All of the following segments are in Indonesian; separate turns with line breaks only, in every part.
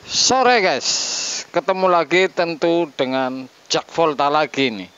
Sore guys, ketemu lagi tentu dengan Jak Volta lagi nih.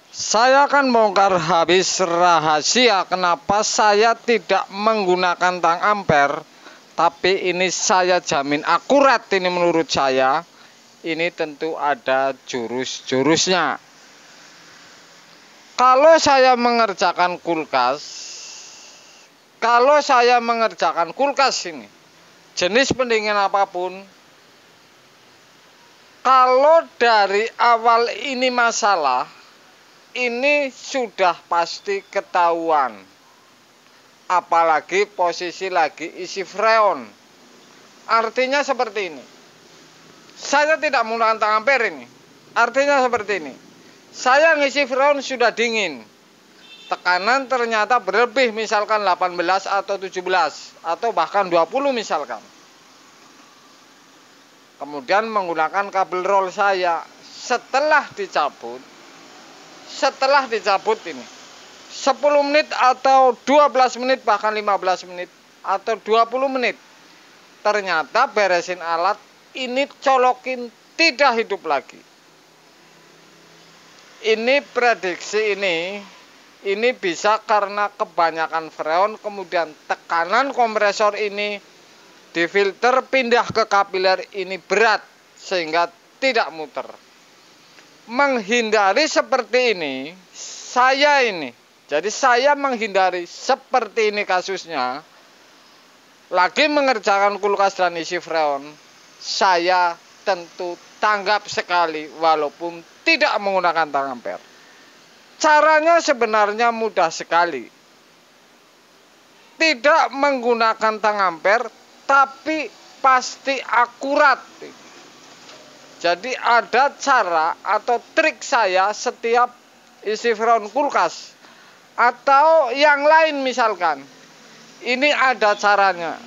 Saya akan bongkar habis rahasia kenapa saya tidak menggunakan tang ampere. Tapi ini saya jamin akurat, ini menurut saya. Ini tentu ada jurus-jurusnya. Kalau saya mengerjakan kulkas ini, jenis pendingin apapun, kalau dari awal ini masalah, ini sudah pasti ketahuan. Apalagi posisi lagi isi freon. Artinya seperti ini. Saya tidak menggunakan tang ampere ini. Artinya seperti ini. Saya ngisi freon sudah dingin. Tekanan ternyata berlebih, misalkan 18 atau 17 atau bahkan 20 misalkan. Kemudian menggunakan kabel roll saya setelah dicabut ini 10 menit atau 12 menit bahkan 15 menit atau 20 menit, ternyata beresin alat ini, colokin tidak hidup lagi. Ini prediksi ini bisa karena kebanyakan freon, kemudian tekanan kompresor ini di filter pindah ke kapiler ini berat sehingga tidak muter. Menghindari seperti ini, saya menghindari seperti ini kasusnya. Lagi mengerjakan kulkas dan isi freon, saya tentu tanggap sekali walaupun tidak menggunakan tang ampere. Caranya sebenarnya mudah sekali. Tidak menggunakan tang ampere, tapi pasti akurat. Jadi ada cara atau trik saya setiap isi freon kulkas atau yang lain misalkan. Ini ada caranya.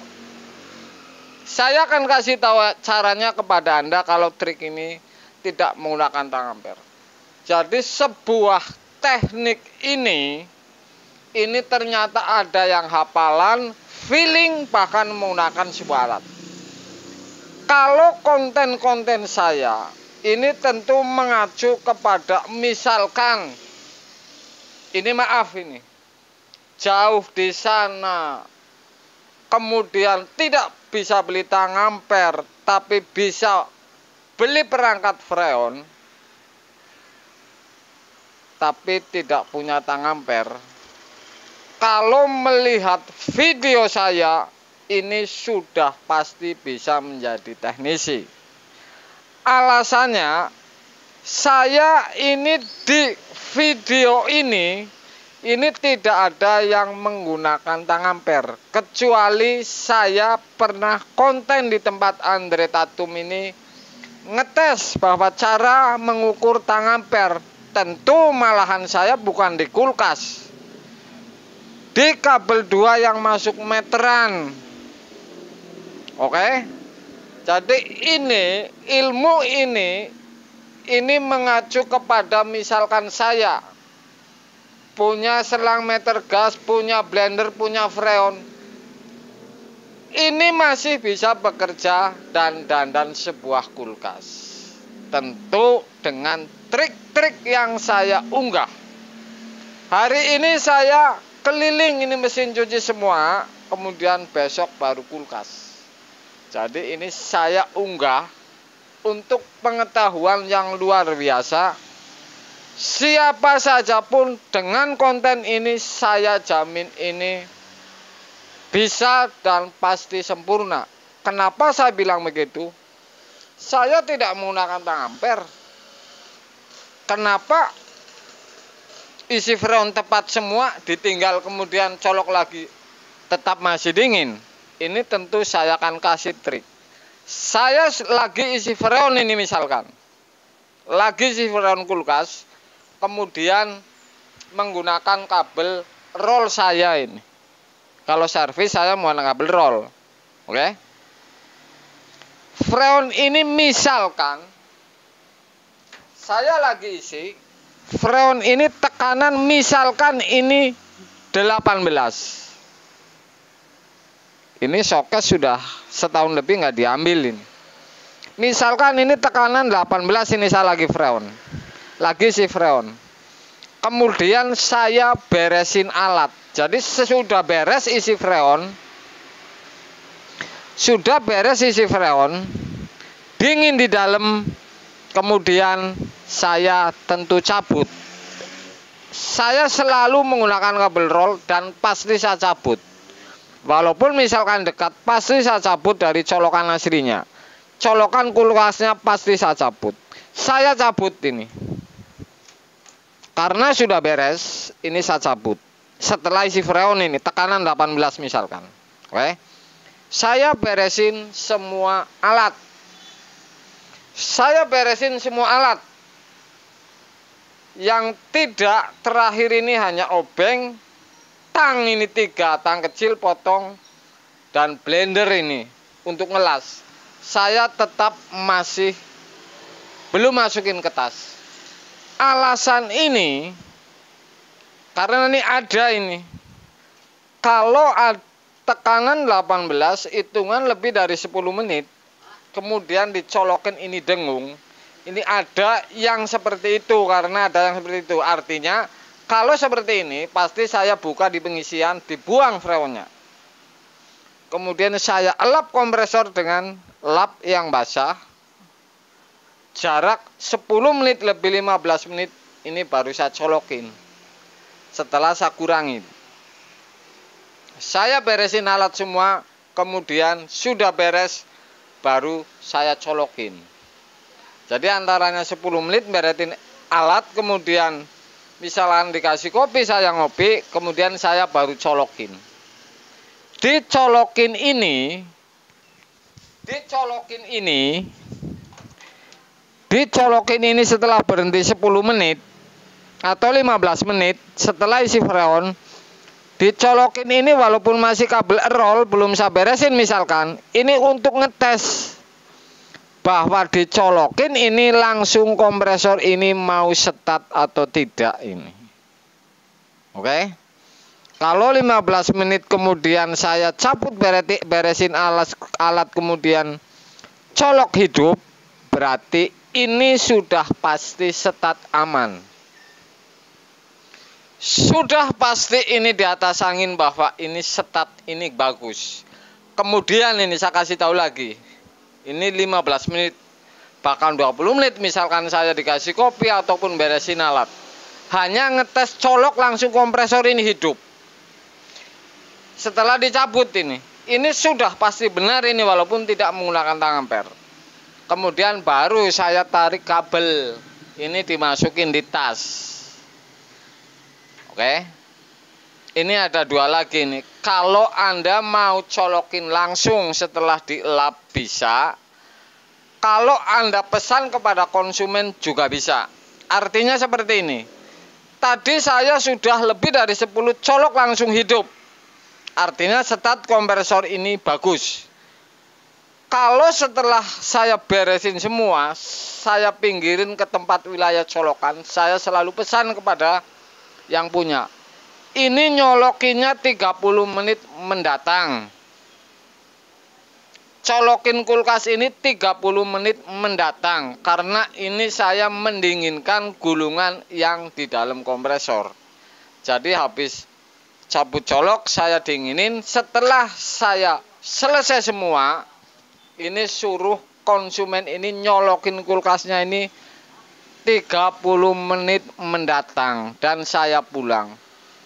Saya akan kasih tahu caranya kepada Anda kalau trik ini tidak menggunakan tang ampere. Jadi sebuah teknik ini ternyata ada yang hafalan, feeling, bahkan menggunakan sebuah alat. Kalau konten-konten saya ini tentu mengacu kepada misalkan ini jauh di sana, kemudian tidak bisa beli tang ampere tapi bisa beli perangkat freon tapi tidak punya tang ampere. Kalau melihat video saya, ini sudah pasti bisa menjadi teknisi. Alasannya, saya ini di video ini tidak ada yang menggunakan tang ampere. Kecuali saya pernah konten di tempat Andre Tatum ini ngetes bahwa cara mengukur tang ampere. Tentu malahan saya bukan di kulkas, di kabel 2 yang masuk meteran. Oke. Jadi ilmu ini mengacu kepada misalkan saya punya selang meter gas, punya blender, punya freon. Ini masih bisa bekerja dan sebuah kulkas. Tentu dengan trik-trik yang saya unggah. Hari ini saya keliling ini mesin cuci semua, kemudian besok baru kulkas. Jadi ini saya unggah untuk pengetahuan yang luar biasa. Siapa saja pun dengan konten ini saya jamin ini bisa dan pasti sempurna. Kenapa saya bilang begitu? Saya tidak menggunakan tang ampere. Kenapa isi freon tepat semua, ditinggal kemudian colok lagi tetap masih dingin? Ini tentu saya akan kasih trik. Saya lagi isi freon ini misalkan, lagi isi freon kulkas, kemudian menggunakan kabel roll saya ini. Kalau servis saya menggunakan kabel roll. Oke. Freon ini misalkan saya lagi isi freon ini, tekanan misalkan ini 18. Ini showcase sudah setahun lebih nggak diambil ini. Misalkan ini tekanan 18, ini saya lagi freon. Lagi si freon. Kemudian saya beresin alat. Jadi sesudah beres isi freon, dingin di dalam, kemudian saya tentu cabut. Saya selalu menggunakan kabel roll dan pasti saya cabut. Walaupun misalkan dekat, pasti saya cabut dari colokan aslinya. Colokan kulkasnya pasti saya cabut. Saya cabut ini. Karena sudah beres, ini saya cabut. Setelah isi freon ini, tekanan 18 misalkan. Oke. Saya beresin semua alat. Yang tidak terakhir ini hanya obeng, tang ini 3, tang kecil potong, dan blender ini untuk ngelas. Saya tetap masih belum masukin ke tas. Alasan ini karena ini ada ini. Kalau tekanan 18, hitungan lebih dari 10 menit, kemudian dicolokin ini dengung. Ini ada yang seperti itu, karena ada yang seperti itu. Artinya kalau seperti ini pasti saya buka di pengisian, dibuang freonnya. Kemudian saya elap kompresor dengan lap yang basah. Jarak 10 menit lebih 15 menit ini baru saya colokin. Setelah saya kurangin. Saya beresin alat semua, kemudian sudah beres baru saya colokin. Jadi antaranya 10 menit beresin alat, kemudian misalkan dikasih kopi saya ngopi, kemudian saya baru colokin. Dicolokin ini setelah berhenti 10 menit atau 15 menit setelah isi freon. Dicolokin ini walaupun masih kabel roll belum saya beresin misalkan, ini untuk ngetes bahwa dicolokin ini langsung kompresor ini mau setat atau tidak ini. Oke. Kalau 15 menit kemudian saya cabut beresin alat kemudian colok hidup, berarti ini sudah pasti setat aman. Sudah pasti ini di atas angin bahwa ini setat, ini bagus. Kemudian ini saya kasih tahu lagi. Ini 15 menit, bahkan 20 menit misalkan saya dikasih kopi ataupun beresin alat. Hanya ngetes colok langsung kompresor ini hidup. Setelah dicabut ini sudah pasti benar ini walaupun tidak menggunakan tang ampere. Kemudian baru saya tarik kabel, ini dimasukin di tas. Oke. Ini ada 2 lagi nih. Kalau Anda mau colokin langsung setelah dielap bisa. Kalau Anda pesan kepada konsumen juga bisa. Artinya seperti ini. Tadi saya sudah lebih dari 10 colok langsung hidup. Artinya setat kompresor ini bagus. Kalau setelah saya beresin semua, saya pinggirin ke tempat wilayah colokan, saya selalu pesan kepada yang punya. Ini nyolokinnya 30 menit mendatang. Colokin kulkas ini 30 menit mendatang. Karena ini saya mendinginkan gulungan yang di dalam kompresor. Jadi habis cabut colok saya dinginin. Setelah saya selesai semua, ini suruh konsumen ini nyolokin kulkasnya ini 30 menit mendatang. Dan saya pulang.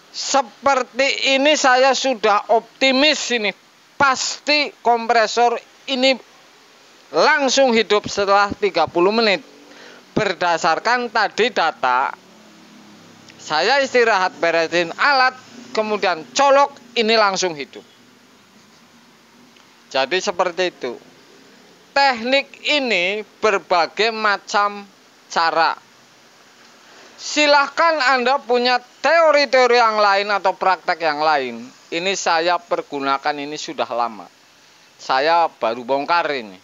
Seperti ini saya sudah optimis ini. Pasti kompresor ini langsung hidup setelah 30 menit. Berdasarkan tadi data, saya istirahat beresin alat, kemudian colok, ini langsung hidup. Jadi seperti itu. Teknik ini berbagai macam cara. Silahkan Anda punya teori-teori yang lain atau praktek yang lain. Ini saya pergunakan ini sudah lama. Saya baru bongkar ini.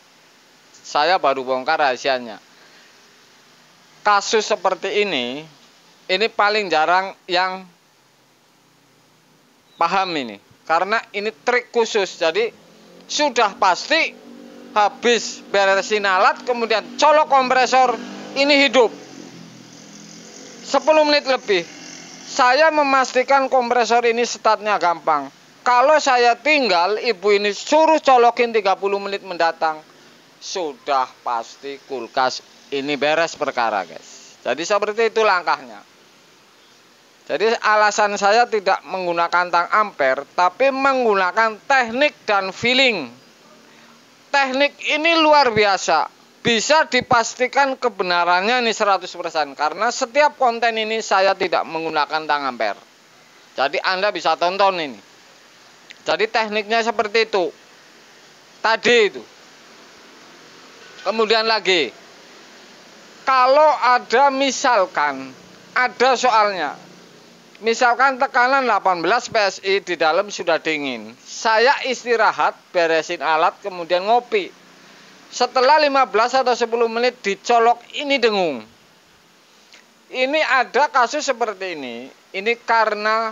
Saya baru bongkar rahasianya. Kasus seperti ini paling jarang yang paham ini. Karena ini trik khusus. Jadi sudah pasti habis beresin alat, kemudian colok kompresor, ini hidup 10 menit lebih. Saya memastikan kompresor ini startnya gampang. Kalau saya tinggal, ibu ini suruh colokin 30 menit mendatang, sudah pasti kulkas ini beres perkara, guys. Jadi seperti itu langkahnya. Jadi alasan saya tidak menggunakan tang ampere, tapi menggunakan teknik dan feeling. Teknik ini luar biasa. Bisa dipastikan kebenarannya ini 100%. Karena setiap konten ini saya tidak menggunakan tang ampere. Jadi Anda bisa tonton ini. Jadi tekniknya seperti itu. Tadi itu. Kemudian lagi. Kalau ada misalkan, ada soalnya. Misalkan tekanan 18 PSI di dalam sudah dingin. Saya istirahat, beresin alat, kemudian ngopi. Setelah 15 atau 10 menit dicolok, ini dengung. Ini ada kasus seperti ini. Ini karena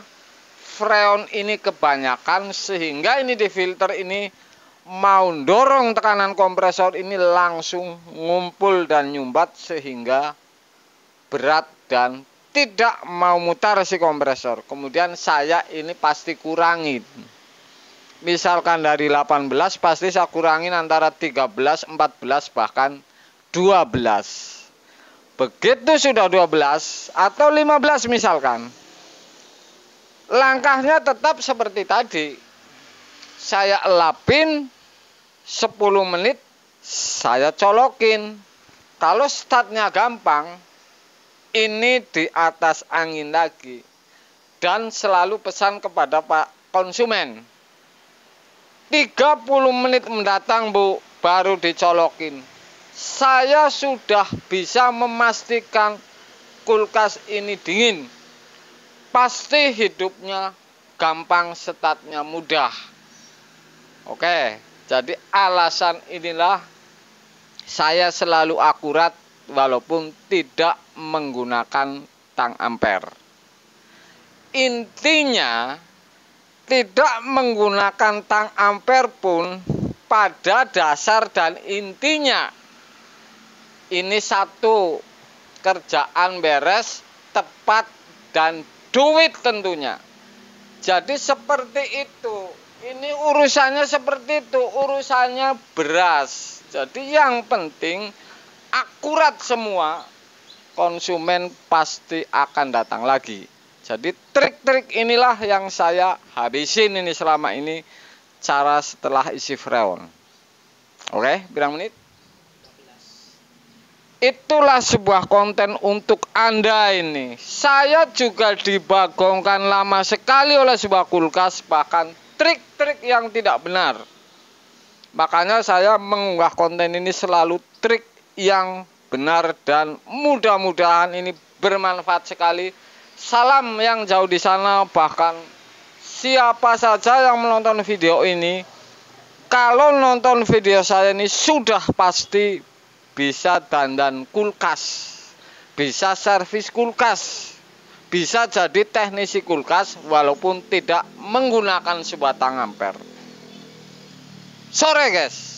freon ini kebanyakan, sehingga ini di filter ini mau dorong tekanan kompresor ini langsung ngumpul dan nyumbat, sehingga berat dan tidak mau mutar si kompresor. Kemudian saya ini pasti kurangin. Misalkan dari 18 pasti saya kurangin antara 13, 14 bahkan 12. Begitu sudah 12 atau 15 misalkan, langkahnya tetap seperti tadi. Saya elapin 10 menit, saya colokin. Kalau startnya gampang, ini di atas angin lagi. Dan selalu pesan kepada Pak konsumen, 30 menit mendatang Bu, baru dicolokin. Saya sudah bisa memastikan kulkas ini dingin. Pasti hidupnya gampang, startnya mudah. Oke, jadi alasan inilah saya selalu akurat walaupun tidak menggunakan tang ampere. Intinya tidak menggunakan tang ampere pun pada dasar dan intinya ini satu, kerjaan beres, tepat, dan duit tentunya. Jadi seperti itu. Ini urusannya seperti itu, urusannya beras. Jadi yang penting akurat semua, konsumen pasti akan datang lagi. Jadi trik-trik inilah yang saya habisin ini selama ini, cara setelah isi freon. Oke, berapa menit? Itulah sebuah konten untuk Anda ini. Saya juga dibagongkan lama sekali oleh sebuah kulkas, bahkan trik-trik yang tidak benar. Makanya saya mengunggah konten ini selalu trik yang benar dan mudah-mudahan ini bermanfaat sekali. Salam yang jauh di sana, bahkan siapa saja yang menonton video ini, kalau nonton video saya ini sudah pasti bisa dandan kulkas, bisa servis kulkas, bisa jadi teknisi kulkas walaupun tidak menggunakan sebuah tang ampere. Sore guys.